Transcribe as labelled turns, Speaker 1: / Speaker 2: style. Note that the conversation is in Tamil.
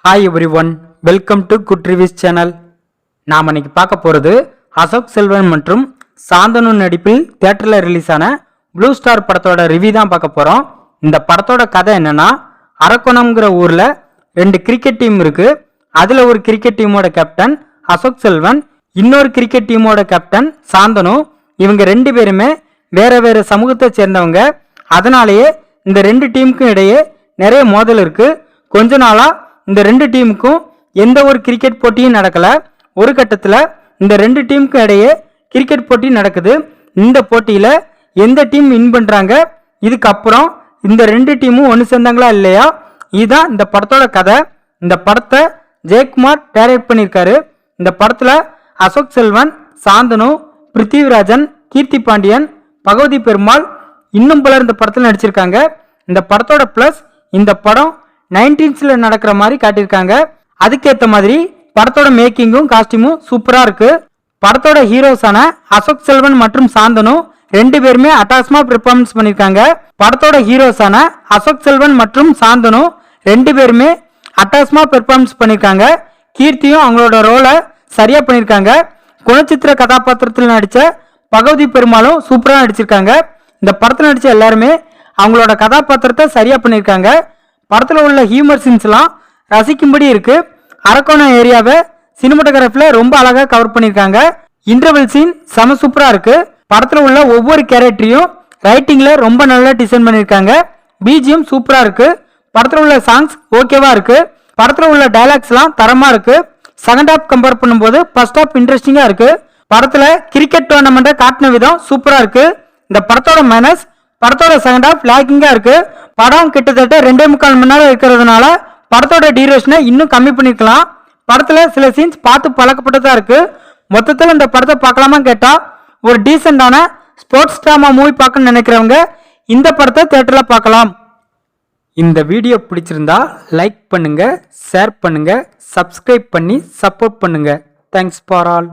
Speaker 1: Hi every one, welcome to good reviews channel. நாம் இன்னைக்கு பார்க்க போகிறது அசோக் செல்வன் மற்றும் சாந்தனு நடிப்பில் தியேட்டரில் ரிலீஸ் ஆன ப்ளூ ஸ்டார் படத்தோட ரிவ்யூ தான் பார்க்க போகிறோம். இந்த படத்தோட கதை என்னன்னா, அரக்கோணம்ங்கிற ஊரில் 2 கிரிக்கெட் டீம் இருக்கு. அதில் ஒரு கிரிக்கெட் டீமோட கேப்டன் அசோக் செல்வன், இன்னொரு கிரிக்கெட் டீமோட கேப்டன் சாந்தனு. இவங்க 2 பேருமே வேற வேற சமூகத்தை சேர்ந்தவங்க. அதனாலேயே இந்த 2 டீமுக்கும் இடையே நிறைய மோதல் இருக்கு. கொஞ்ச நாளா இந்த 2 டீமுக்கும் எந்த ஒரு கிரிக்கெட் போட்டியும் நடக்கல. ஒரு கட்டத்தில் இந்த 2 டீமுக்கும் இடையே கிரிக்கெட் போட்டி நடக்குது. இந்த போட்டியில எந்த டீம் வின் பண்றாங்க, இதுக்கப்புறம் இந்த 2 டீமும் ஒன்று சேர்ந்தாங்களா இல்லையா, இதுதான் இந்த படத்தோட கதை. இந்த படத்தை ஜெயக்குமார் டைரக்ட் பண்ணியிருக்காரு. இந்த படத்துல அசோக் செல்வன், சாந்தனு, பிருத்திவிராஜன், கீர்த்தி பாண்டியன், பகவதி பெருமாள் இன்னும் பலர் இந்த படத்தில் நடிச்சிருக்காங்க. இந்த படத்தோட பிளஸ், இந்த படம் 19s நடக்கிற மாதிரி காட்டியிருக்காங்க. அதுக்கேற்ற மாதிரி படத்தோட மேக்கிங்கும் காஸ்டியூமும் சூப்பரா இருக்கு. படத்தோட ஹீரோஸான அசோக் செல்வன் மற்றும் சாந்தனு 2 பேருமே அட்டாசமா பெர்ஃபார்மன்ஸ் பண்ணியிருக்காங்க. படத்தோட ஹீரோஸான அசோக் செல்வன் மற்றும் சாந்தனு 2 பேருமே அட்டாசமா பெர்ஃபார்மன்ஸ் பண்ணியிருக்காங்க. கீர்த்தியும் அவங்களோட ரோலை சரியா பண்ணியிருக்காங்க. குணச்சித்திர கதாபாத்திரத்தில் நடிச்ச பகவதி பெருமாளும் சூப்பரா நடிச்சிருக்காங்க. இந்த படத்தில் நடிச்ச எல்லாருமே அவங்களோட கதாபாத்திரத்தை சரியா பண்ணியிருக்காங்க. படத்தில் உள்ள ஹியூமர் சீன்ஸ்லாம் ரசிக்கும்படி இருக்கு. அரக்கோணம் ஏரியாவை சினிமாட்டோகிராஃபில் ரொம்ப அழகாக கவர் பண்ணியிருக்காங்க. இன்டர்வல் சீன் செம சூப்பரா இருக்கு. படத்தில் உள்ள ஒவ்வொரு கேரக்டரையும் ரைட்டிங்ல ரொம்ப நல்லா டிசைன் பண்ணியிருக்காங்க. பிஜிஎம் சூப்பரா இருக்கு. படத்தில் உள்ள சாங்ஸ் ஓகேவா இருக்கு. படத்தில் உள்ள டைலாக்ஸ்லாம் தரமா இருக்கு. செகண்ட் ஹாப் கம்பேர் பண்ணும்போது ஃபர்ஸ்ட் ஹாப் இன்ட்ரெஸ்டிங்கா இருக்கு. படத்துல கிரிக்கெட் டோர்னமெண்ட்டை காட்டின விதம் சூப்பரா இருக்கு. இந்த படத்தோட மைனஸ், படத்தோட செகண்ட் ஹாப் லாக்கிங்கா இருக்கு. படம் கிட்டத்தட்ட 2.25 மணி நேரம் இருக்கிறதுனால படத்தோட டியூரேஷனை இன்னும் கம்மி பண்ணிக்கலாம். படத்துல சில சீன்ஸ் பார்த்து பழக்கப்பட்டதா இருக்கு. மொத்தத்தில் இந்த படத்தை பார்க்கலாமா கேட்டா, ஒரு டீசென்டான ஸ்போர்ட்ஸ் டிராமா மூவி பார்க்கணும்னு நினைக்கிறவங்க இந்த படத்தை தியேட்டர்ல பார்க்கலாம். இந்த வீடியோ பிடிச்சிருந்தா லைக் பண்ணுங்க, ஷேர் பண்ணுங்க, சப்ஸ்கிரைப் பண்ணி சப்போர்ட் பண்ணுங்க. Thanks for all.